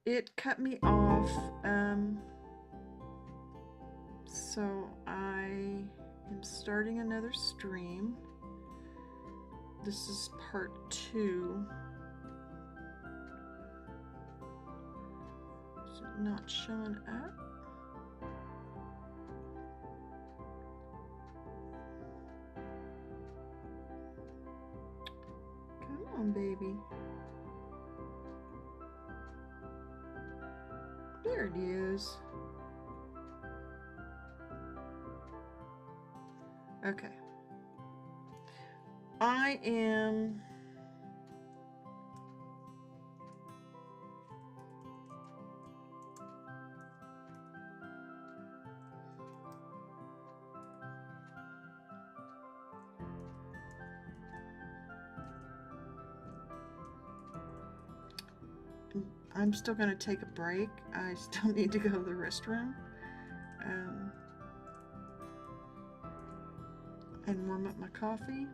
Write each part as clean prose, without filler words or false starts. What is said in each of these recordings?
it cut me off. So I am starting another stream. This is part 2. Is it not showing up? Come on, baby. There it is. Okay. I am I'm still going to take a break. I still need to go to the restroom and warm up my coffee.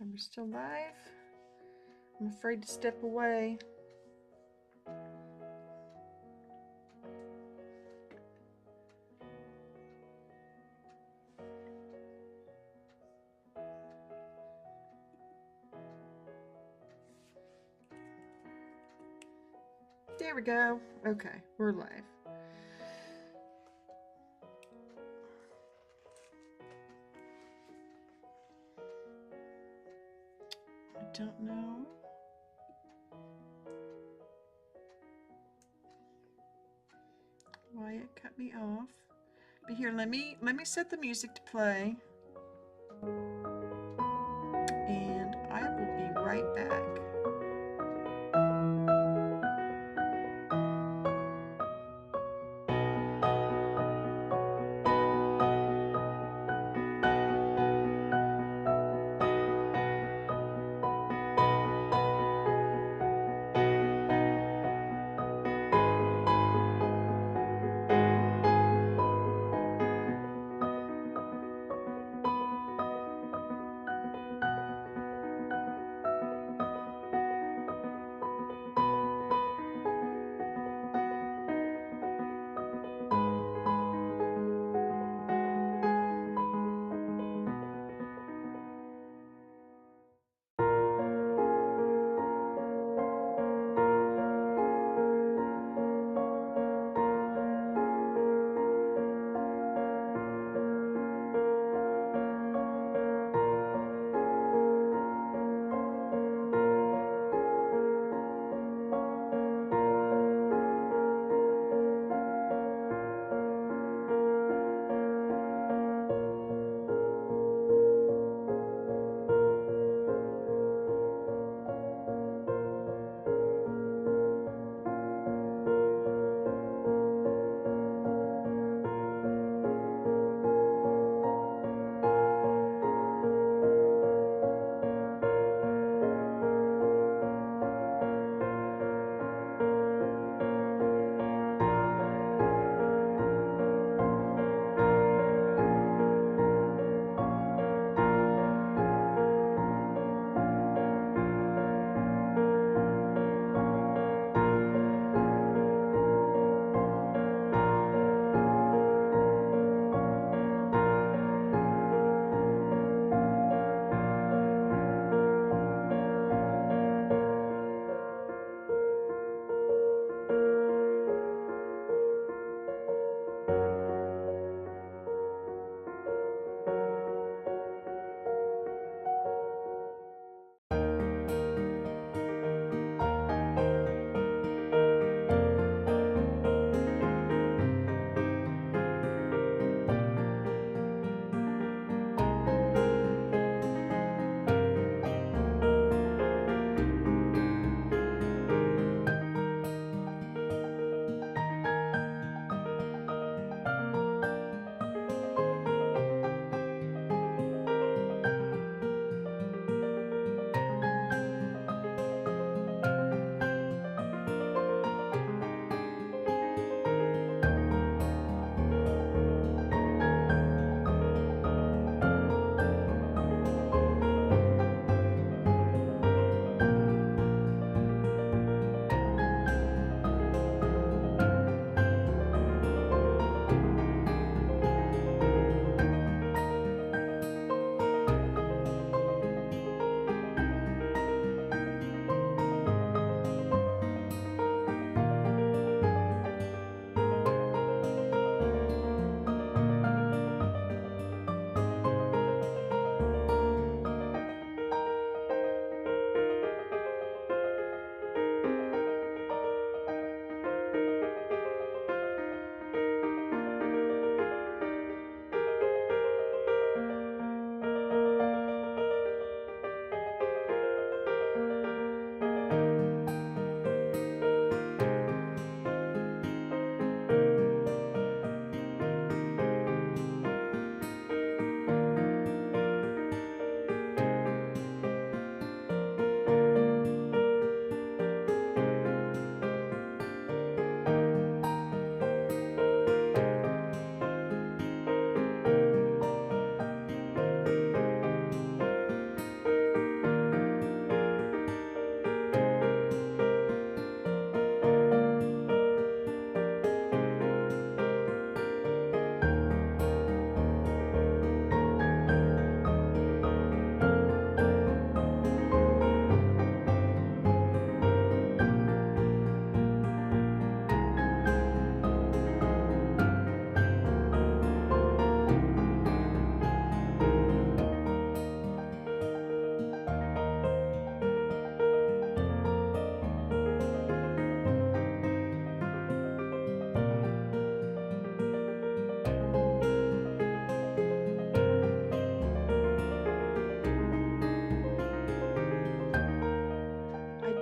We're still live. I'm afraid to step away. There we go. Okay, we're live. I don't know. Why it cut me off. But here, let me set the music to play. And I will be right back.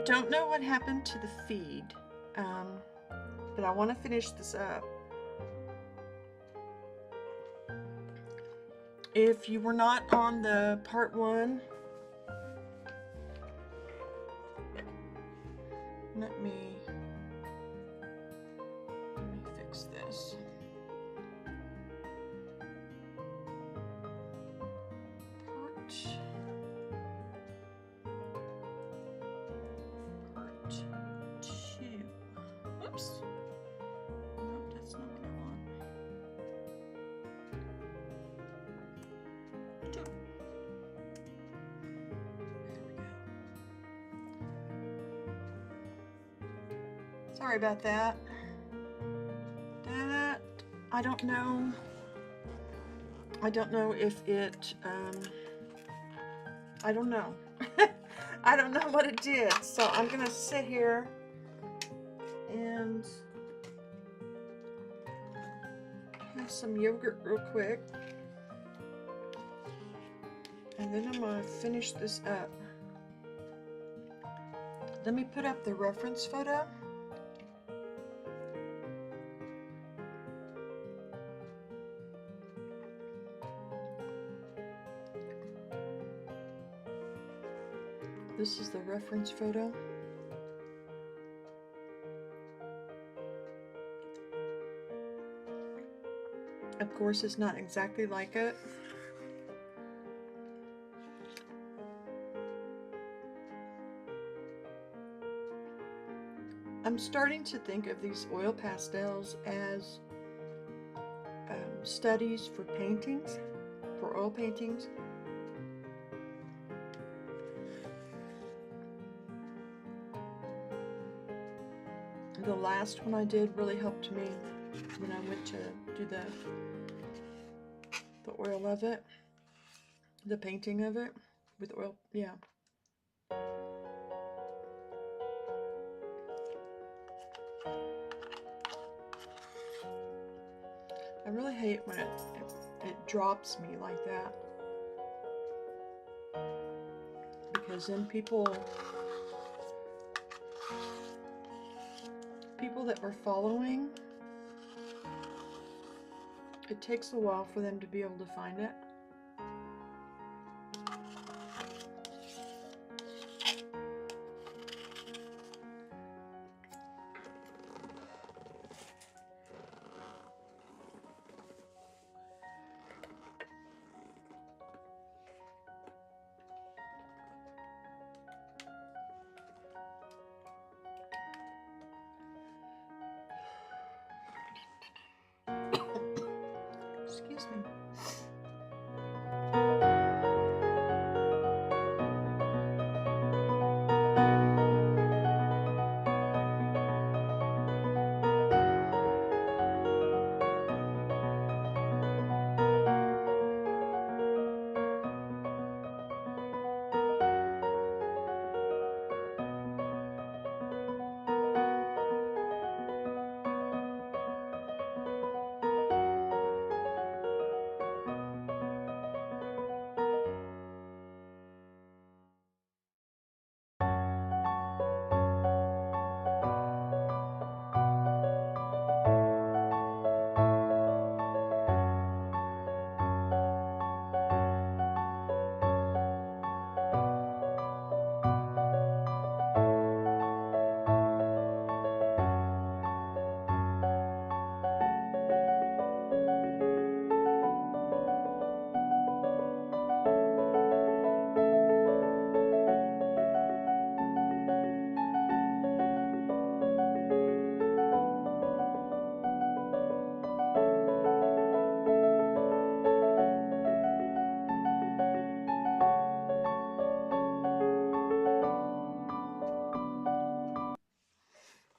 don't know what happened to the feed, but I want to finish this up. If you were not on the part 1, let me fix this. Part 2. Whoops. Nope, that's not what I want. 2. There we go. Sorry about that. I don't know. I don't know if it, I don't know. I don't know what it did. So I'm going to sit here and have some yogurt real quick. And then I'm going to finish this up. Let me put up the reference photo. This is the reference photo. Of course, it's not exactly like it. I'm starting to think of these oil pastels as studies for paintings, for oil paintings. The last one I did really helped me when I went to do the oil of it, the painting of it with oil, yeah. I really hate when it drops me like that, because then people that were following, it takes a while for them to be able to find it. Excuse me.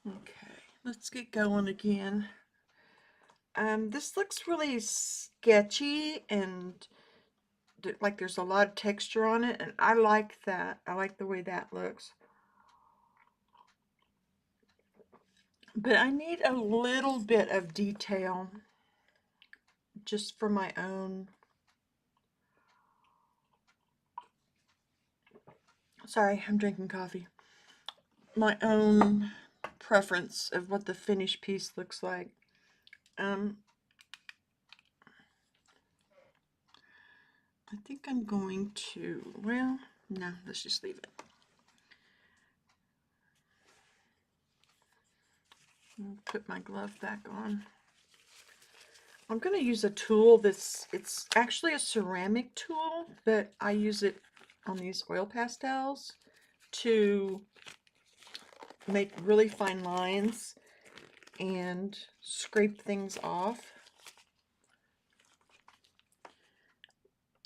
Okay, let's get going again. This looks really sketchy and like there's a lot of texture on it, and I like that. I like the way that looks. But I need a little bit of detail just for my own. Sorry, I'm drinking coffee. my own preference of what the finished piece looks like. I think I'm going to, well, no, let's just leave it. I'll put my glove back on. I'm going to use a tool it's actually a ceramic tool, but I use it on these oil pastels to make really fine lines and scrape things off.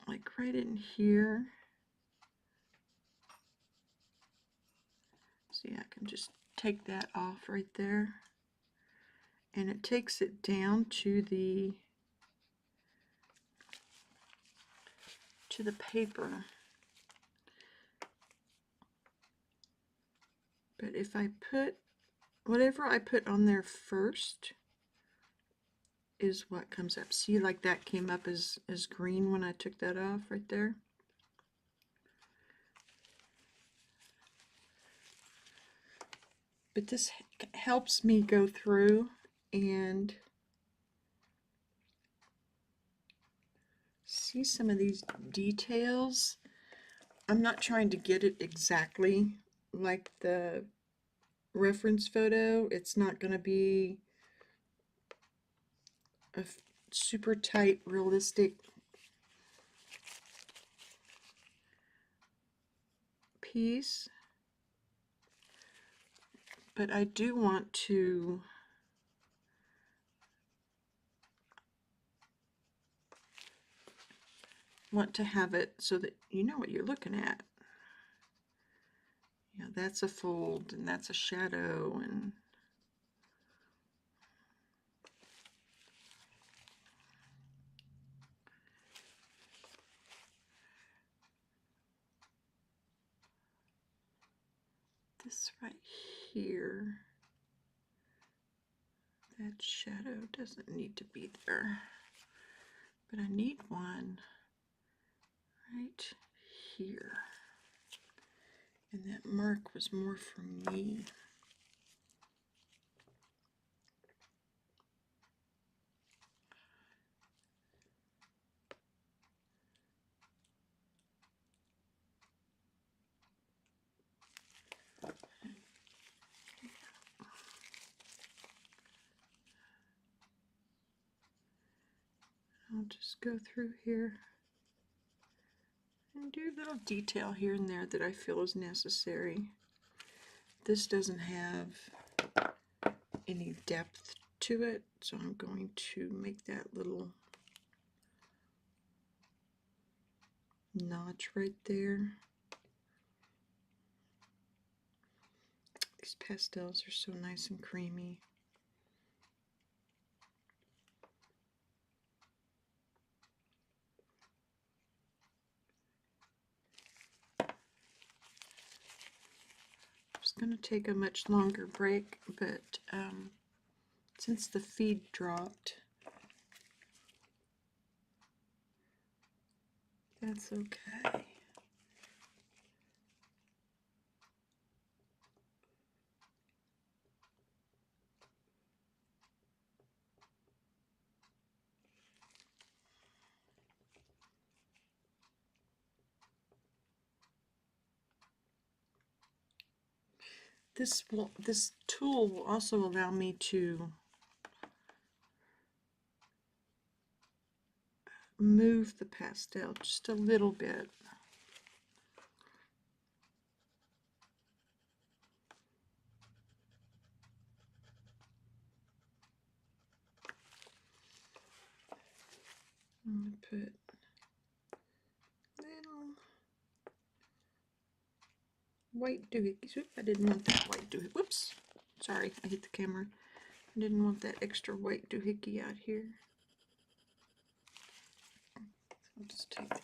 Like right in here. See, I can just take that off right there. And it takes it down to the paper. But if I put whatever I put on there first is what comes up. See, like that came up as green when I took that off right there. But this helps me go through and see some of these details. I'm not trying to get it exactly like the reference photo. It's not going to be a super tight, realistic piece. But I do want to have it so that you know what you're looking at. Yeah, that's a fold and that's a shadow, and this right here, that shadow doesn't need to be there, but I need one right here. And that mark was more for me. I'll just go through here and do a little detail here and there that I feel is necessary. This doesn't have any depth to it, so I'm going to make that little notch right there. These pastels are so nice and creamy. I was going to take a much longer break, but since the feed dropped, that's okay. This tool will also allow me to move the pastel just a little bit. I'm going to put little white doohickeys. Oop, I didn't want that white doohickey. Whoops. Sorry, I hit the camera. I didn't want that extra white doohickey out here. I'll just take that off.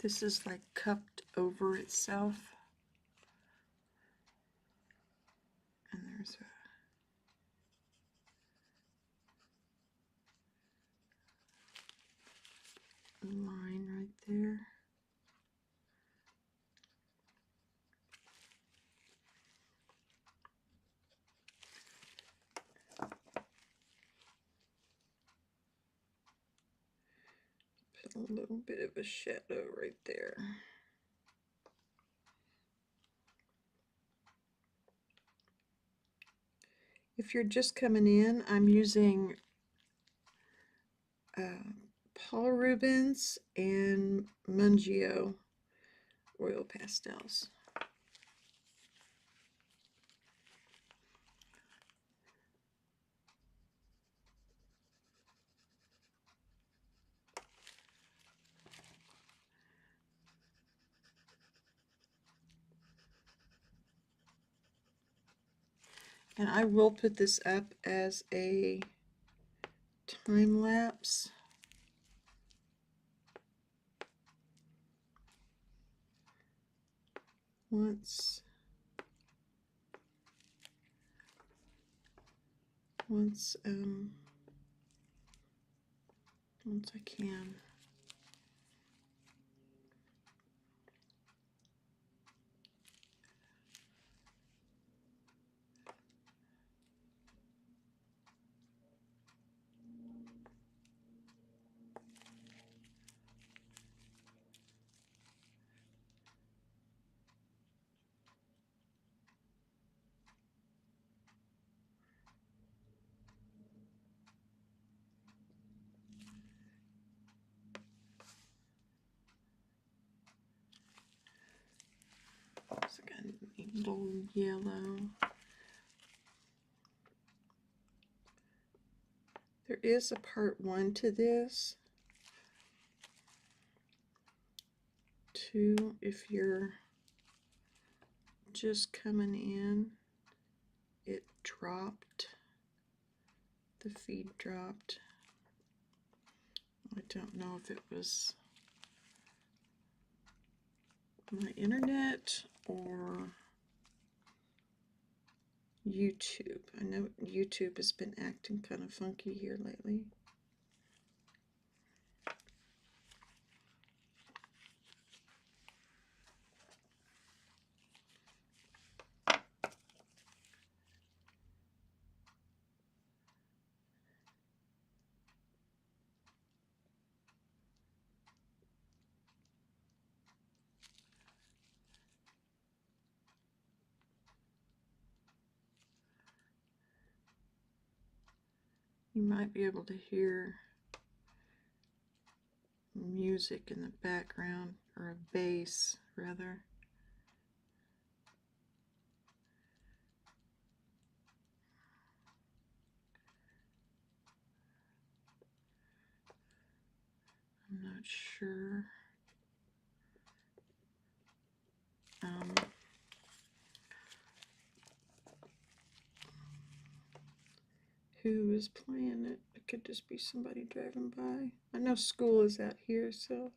This is like cupped over itself. And there's a line right there. Put a little bit of a shadow right there. If you're just coming in, I'm using Paul Rubens and Mungio oil pastels. And I will put this up as a time lapse. Once I can. So I got a little yellow. There is a part 1 to this. 2, if you're just coming in, it dropped. The feed dropped. I don't know if it was my internet or YouTube. I know YouTube has been acting kind of funky here lately. You might be able to hear music in the background, or a bass rather. I'm not sure. Who is playing it? It could just be somebody driving by. I know school is out here, so,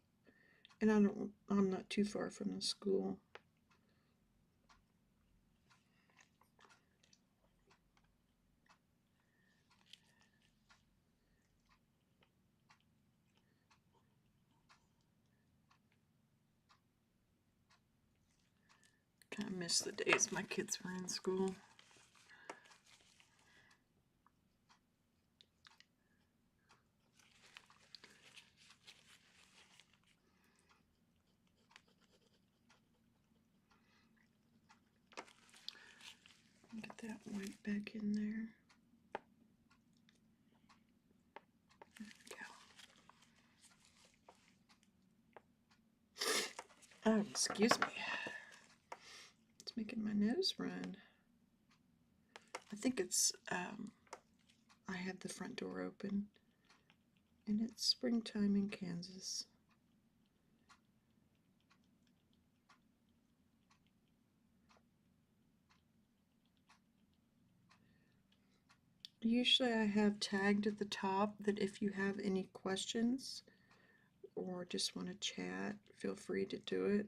and I'm not too far from the school. Kind of miss the days my kids were in school. Get that white back in there. There we go. Oh, excuse me. It's making my nose run. I think it's, I had the front door open, and it's springtime in Kansas. Usually I have tagged at the top that if you have any questions or just want to chat, feel free to do it.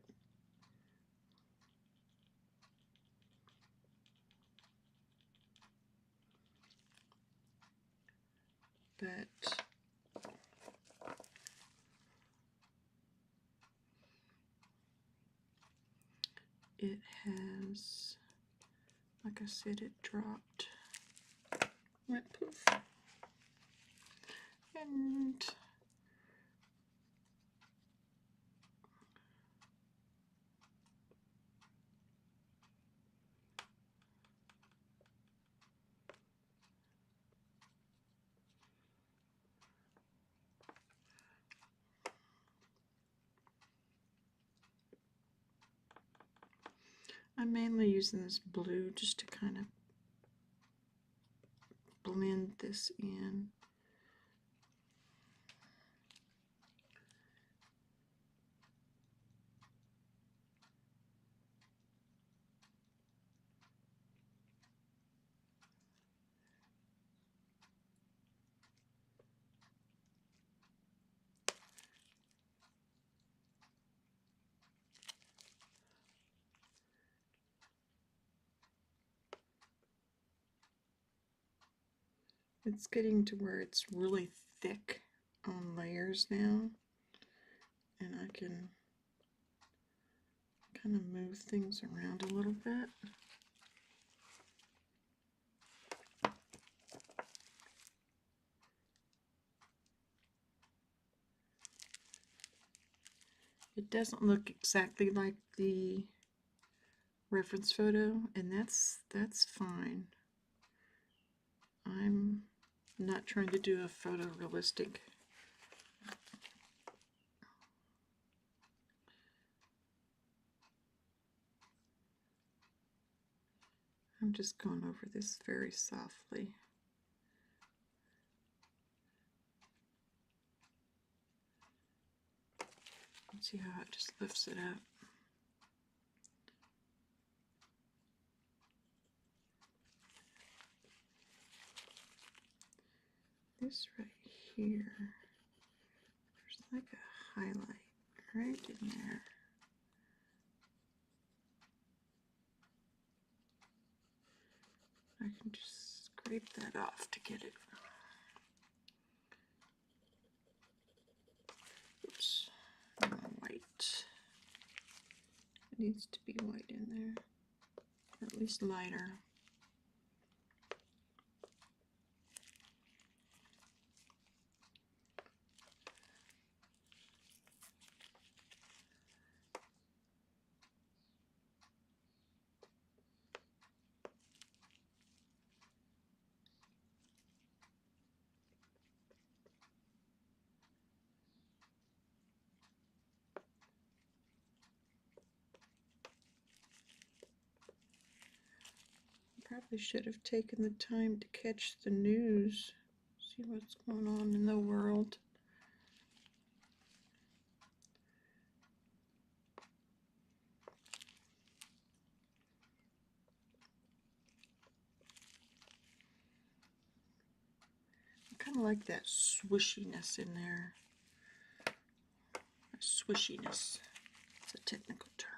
But it has, like I said, it dropped, went poof, and I'm mainly using this blue just to kind of blend this in. It's getting to where it's really thick on layers now, and I can kind of move things around a little bit. It doesn't look exactly like the reference photo, and that's fine. I'm not trying to do a photorealistic. I'm just going over this very softly. See how it just lifts it up. This right here, there's like a highlight right in there. I can just scrape that off to get it. Oops, white. It needs to be white in there, or at least lighter. Probably should have taken the time to catch the news, see what's going on in the world. I kind of like that swishiness in there. Swishiness, it's a technical term.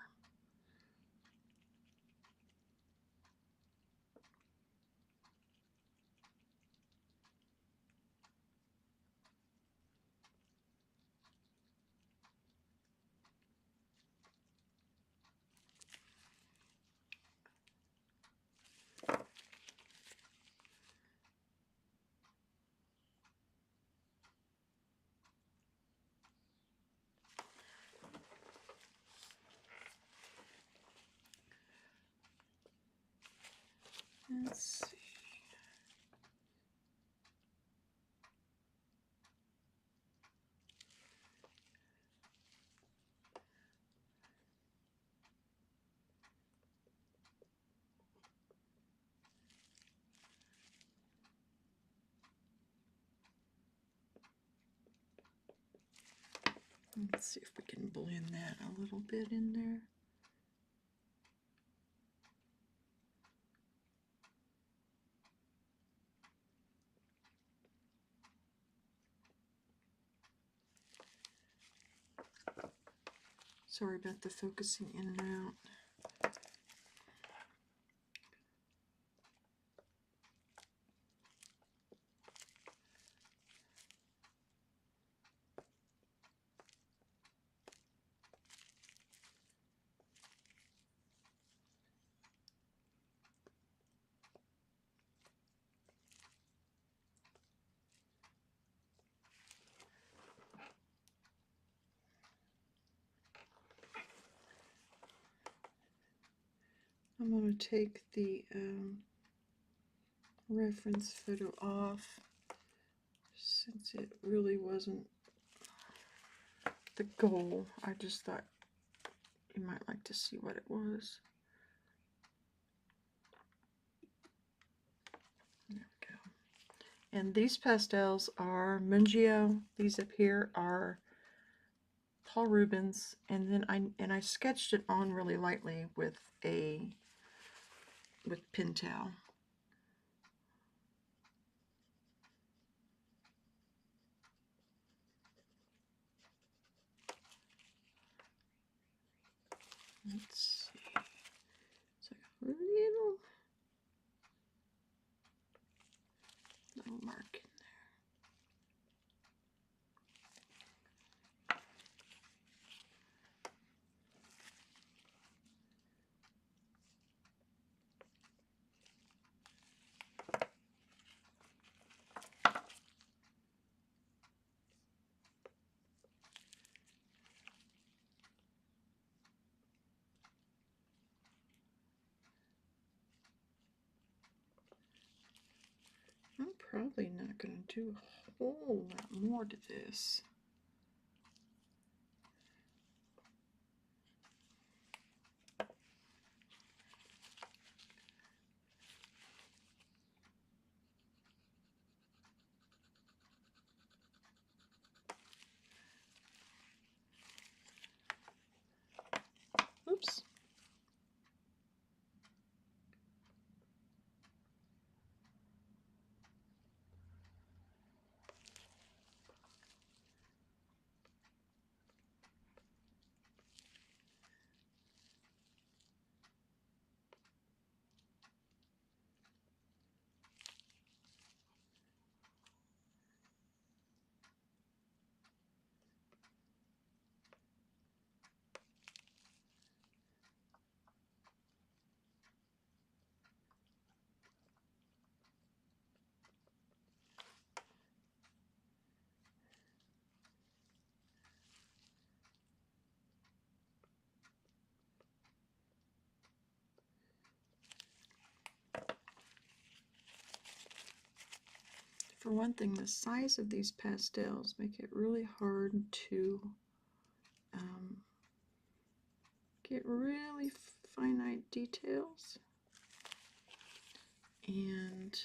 Let's see. Let's see if we can blend that a little bit in there. Sorry about the focusing in and out. I'm going to take the reference photo off since it really wasn't the goal. I just thought you might like to see what it was. There we go. And these pastels are Mungio. These up here are Paul Rubens, and then I sketched it on really lightly with pin towel. Let's see. It's like a little mark in there. I'm probably not going to do a whole lot more to this. Oops. For one thing, the size of these pastels make it really hard to get really finite details. And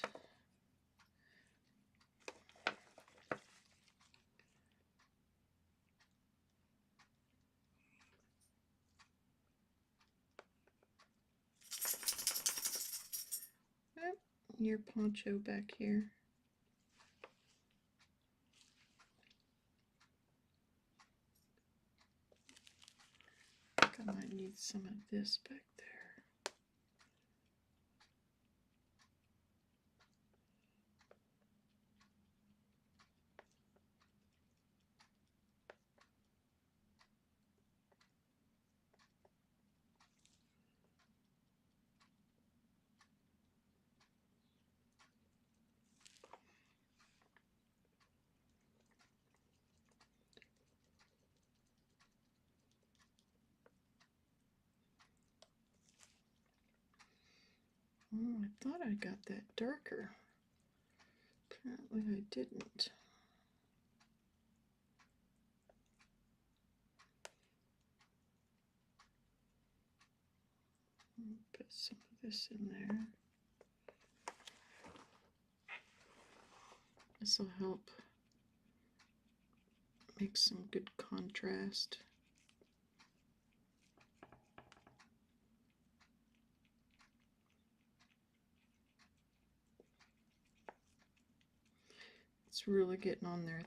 your poncho back here. I think I might need some of this back there. Oh, I thought I got that darker. Apparently I didn't. Put some of this in there. This will help make some good contrast. It's really getting on there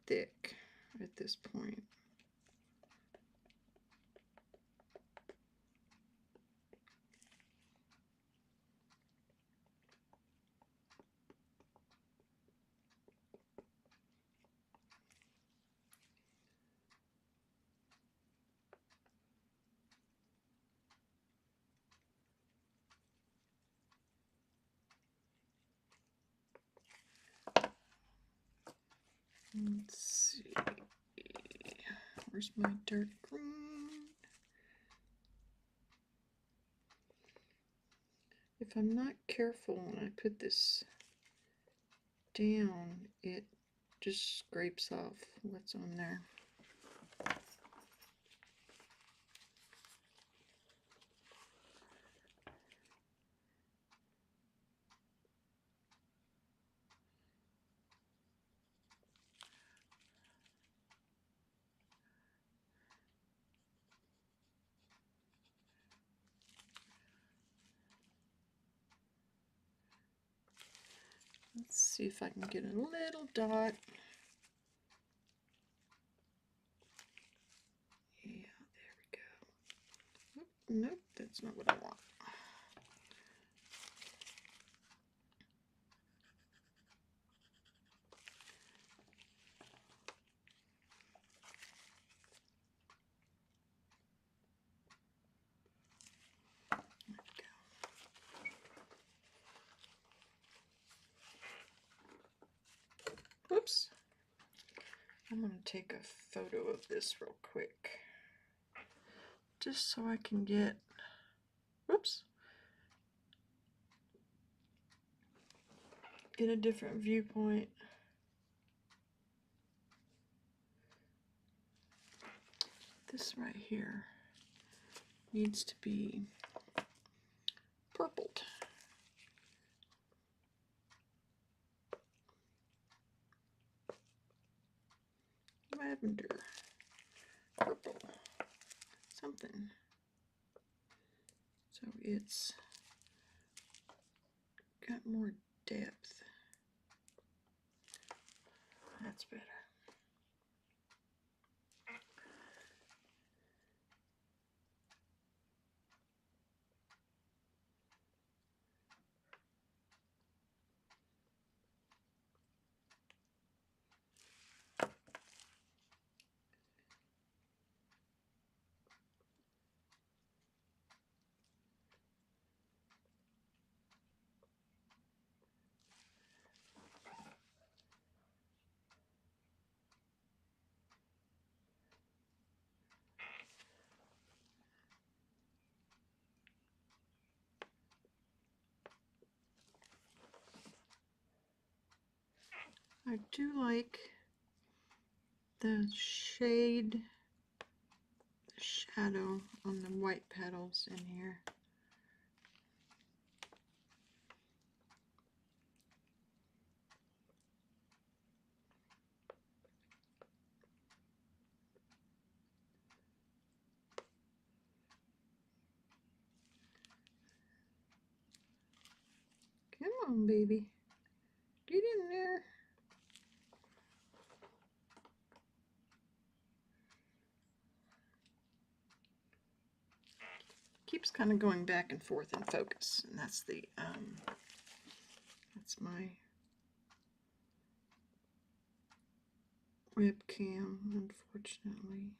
thick at this point. Let's see. Where's my dark green? If I'm not careful when I put this down, it just scrapes off what's on there. Let's see if I can get a little dot. Yeah, there we go. Oh, nope, that's not what I want. Whoops. I'm going to take a photo of this real quick. Just so I can get, whoops, get a different viewpoint. This right here needs to be purpled. Lavender, purple, something. So it's got more depth. That's better. I do like the shade, the shadow on the white petals in here. Come on, baby. Get in there. Keeps kind of going back and forth in focus, and that's the that's my webcam, unfortunately.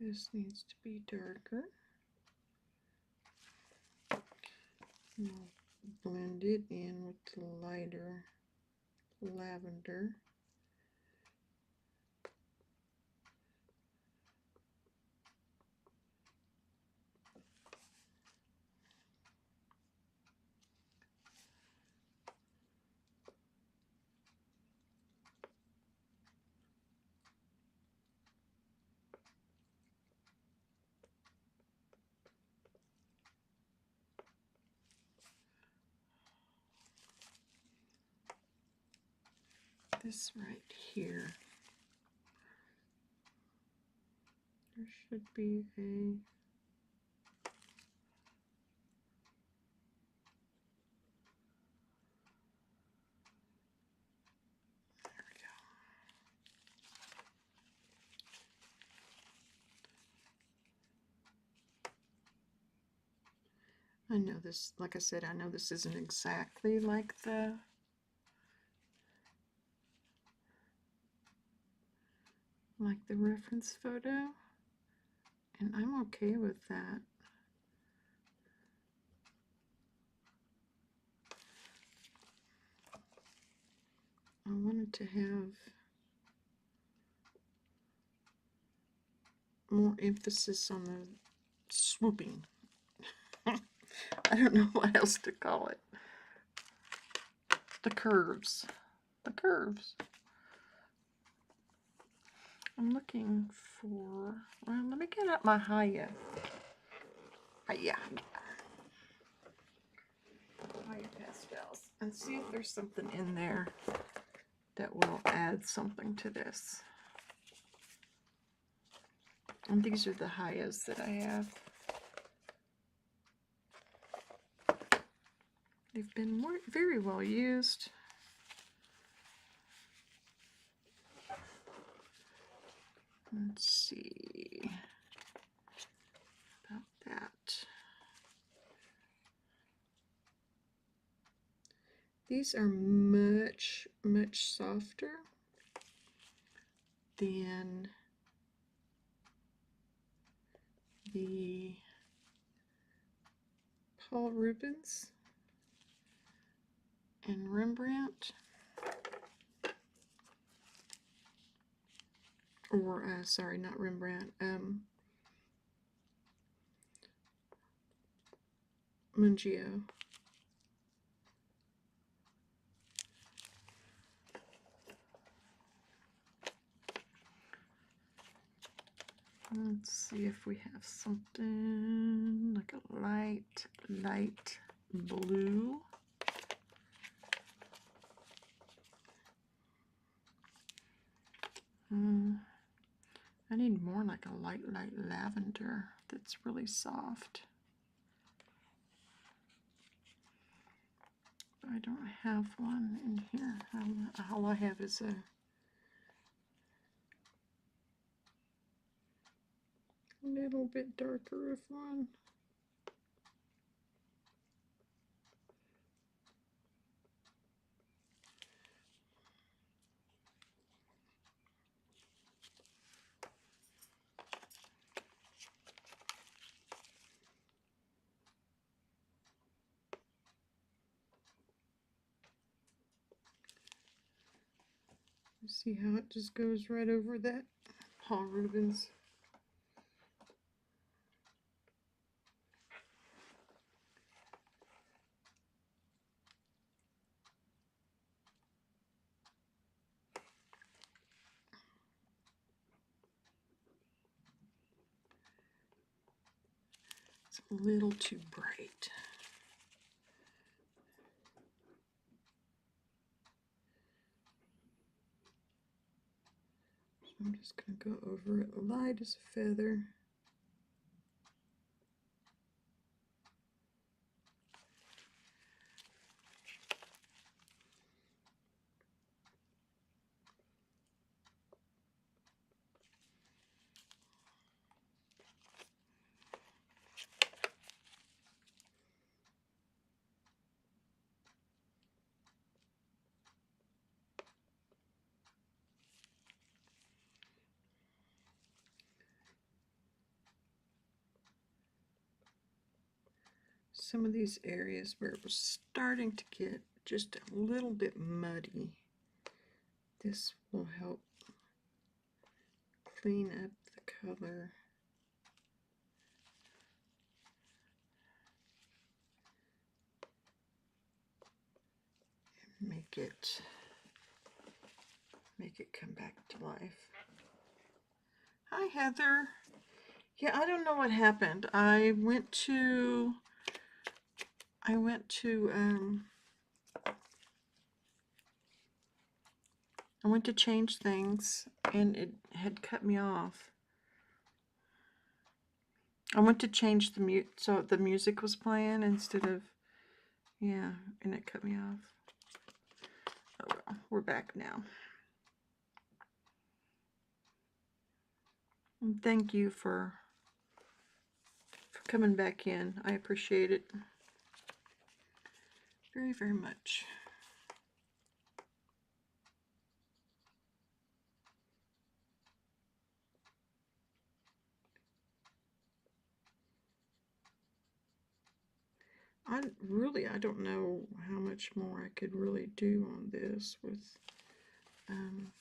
This needs to be darker. And I'll blend it in with the lighter lavender. This right here, there should be a, there we go. I know this, like I said, I know this isn't exactly like the like the reference photo, and I'm okay with that. I wanted to have more emphasis on the swooping. I don't know what else to call it. The curves. The curves. I'm looking for, well, let me get out my Haya. Haya pastels and see if there's something in there that will add something to this. And these are the Hayas that I have. They've been very well used. Let's see about that. These are much softer than the Paul Rubens and Rembrandt, or sorry, not Rembrandt, Mungio. Let's see if we have something like a light blue. I need more like a light lavender that's really soft. I don't have one in here. All I have is a little bit darker of one. See how it just goes right over that Paul Rubens. It's a little too bright. So I'm just going to go over it light as a feather. Some of these areas where it was starting to get just a little bit muddy, this will help clean up the color. And make it come back to life. Hi, Heather. Yeah, I don't know what happened. I went to change things and it had cut me off. I went to change the mute so the music was playing instead of, yeah, and it cut me off. Oh well, we're back now. And thank you for coming back in. I appreciate it very much. really, I don't know how much more I could really do on this with, um,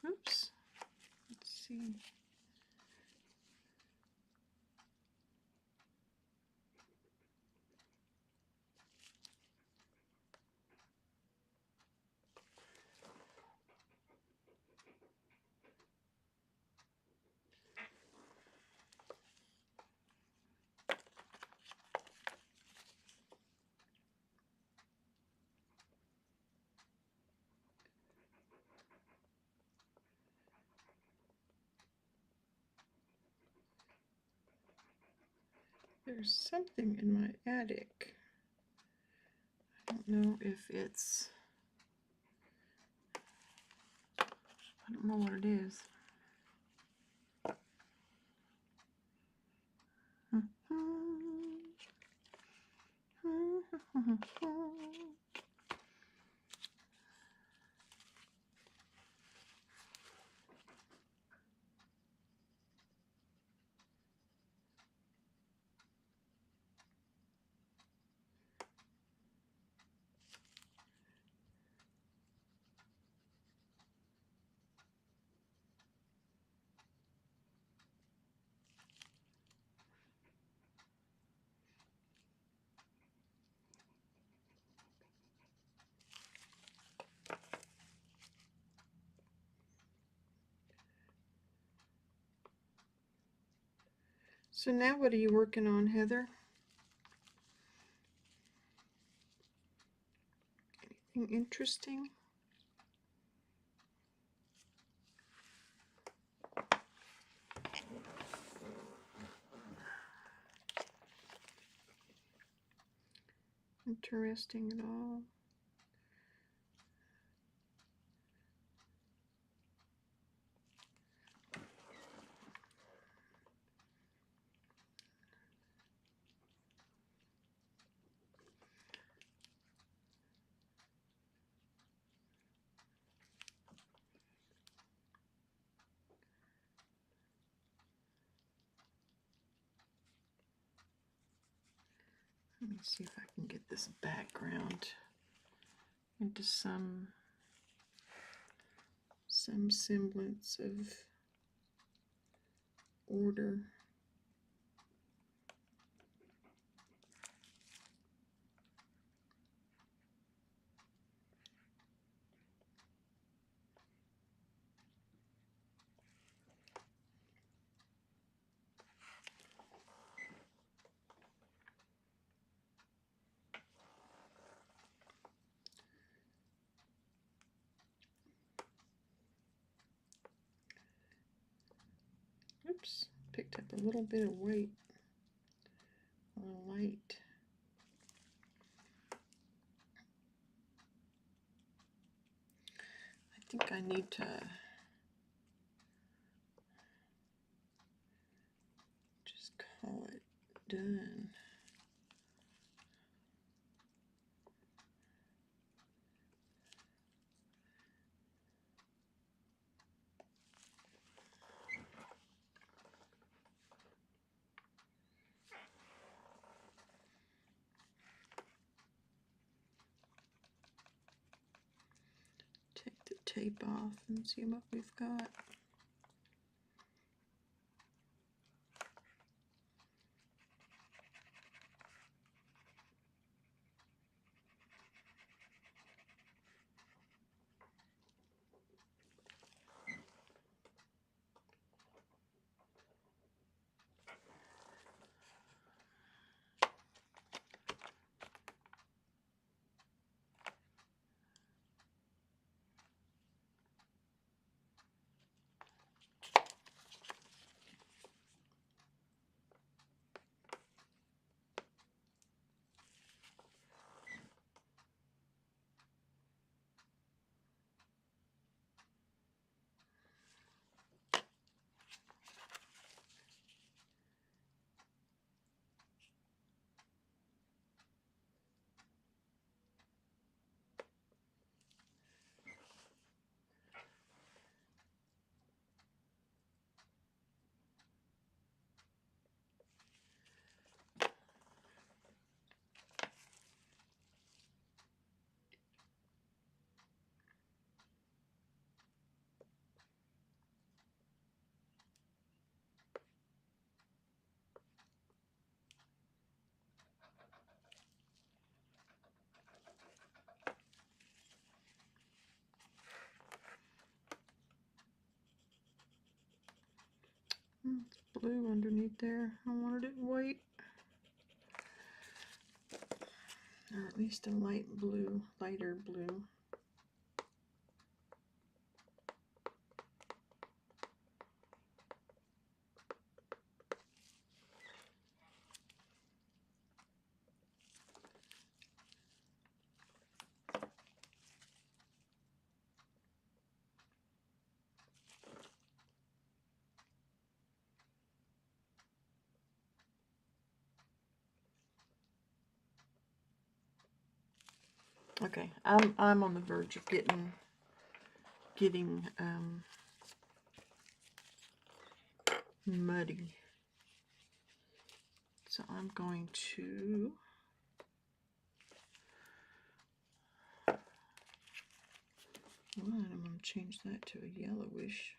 oops, let's see. There's something in my attic. I don't know if it's, I don't know what it is. So now what are you working on, Heather? Anything interesting? Interesting at all? Let me see if I can get this background into some semblance of order. Oops, picked up a little bit of weight, a little light. I think I need to just call it done. Take the tape off and see what we've got. blue underneath there. I wanted it white. Or at least a light blue, lighter blue. Okay, I'm on the verge of getting muddy. So I'm going to I'm going to change that to a yellowish.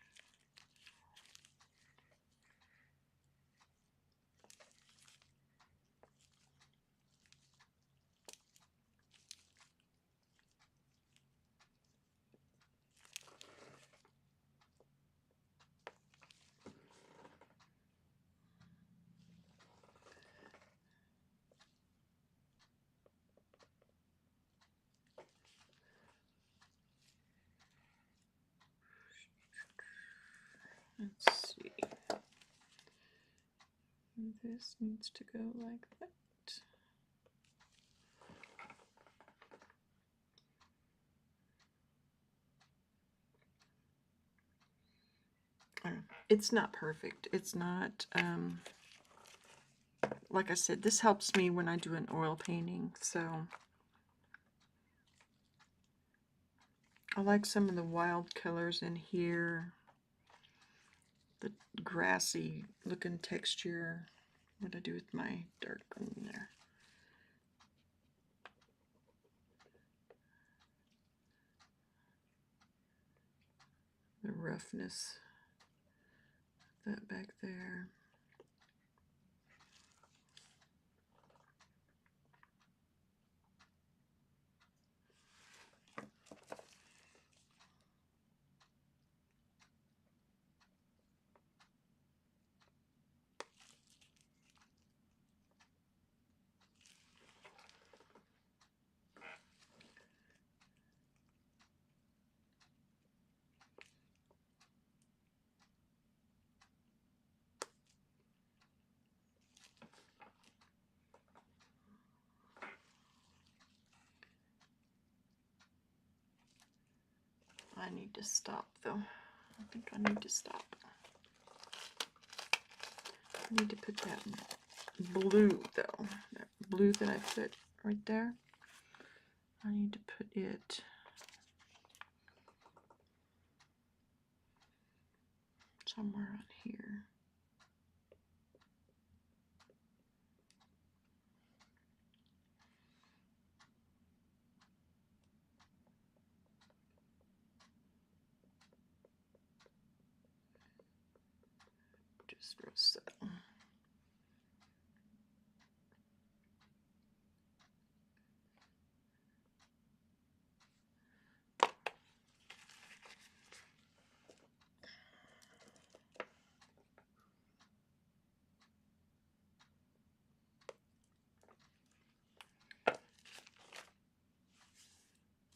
Let's see. This needs to go like that. It's not perfect. It's not, like I said, this helps me when I do an oil painting, so I like some of the wild colors in here. The grassy looking texture. What do I do with my dark green there? The roughness. That back there. I need to stop though. I think I need to stop. I need to put that blue though. That blue that I put right there. I need to put it somewhere on here. Just real subtle.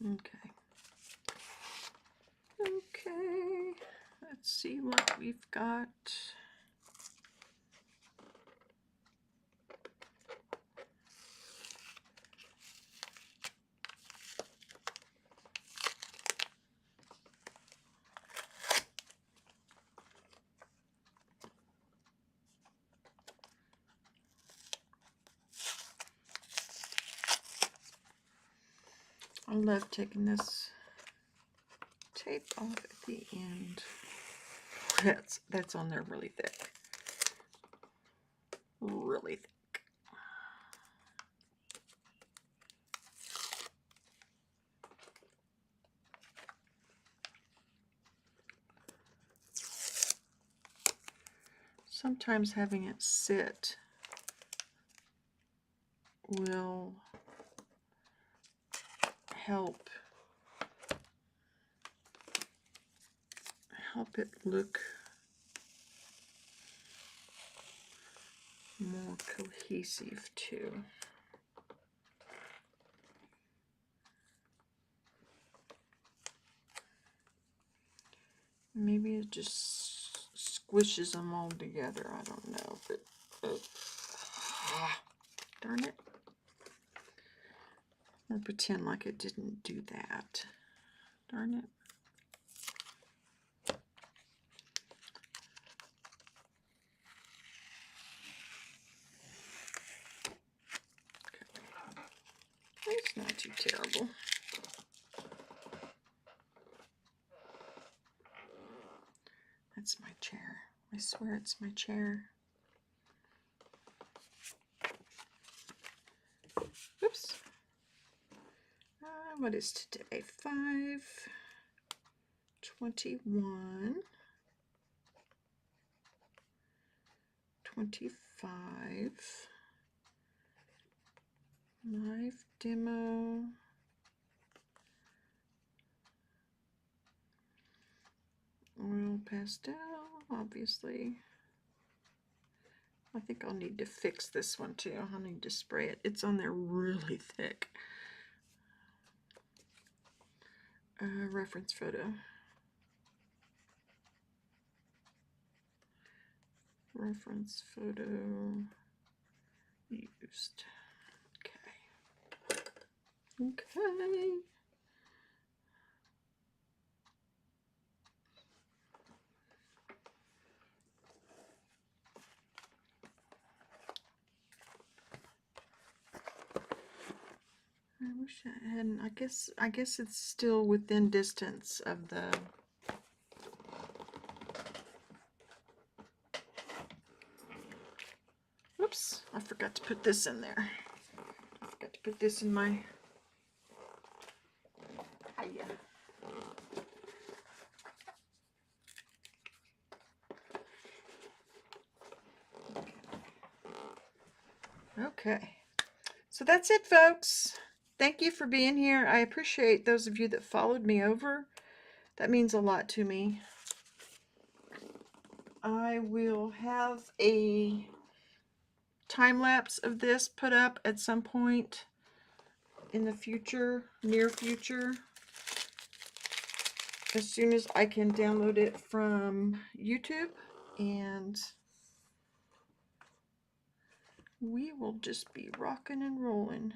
Okay. Okay. Let's see what we've got. I love taking this tape off at the end. That's on there really thick. Really thick. Sometimes having it sit will help it look adhesive too. Maybe it just squishes them all together. I don't know, but darn it. Or pretend like it didn't do that. Darn it. It's not too terrible. That's my chair. I swear it's my chair. Oops. What is today? 5/21. 25. Live demo. Oil pastel, obviously. I think I'll need to fix this one too. I'll need to spray it. It's on there really thick. Reference photo. Reference photo used. Okay. Okay. I wish I hadn't. I guess it's still within distance of the Oops, I forgot to put this in there. I forgot to put this in my Okay. So that's it, folks. Thank you for being here. I appreciate those of you that followed me over. That means a lot to me. I will have a time lapse of this put up at some point in the future, near future, as soon as I can download it from YouTube, and we will just be rocking and rolling.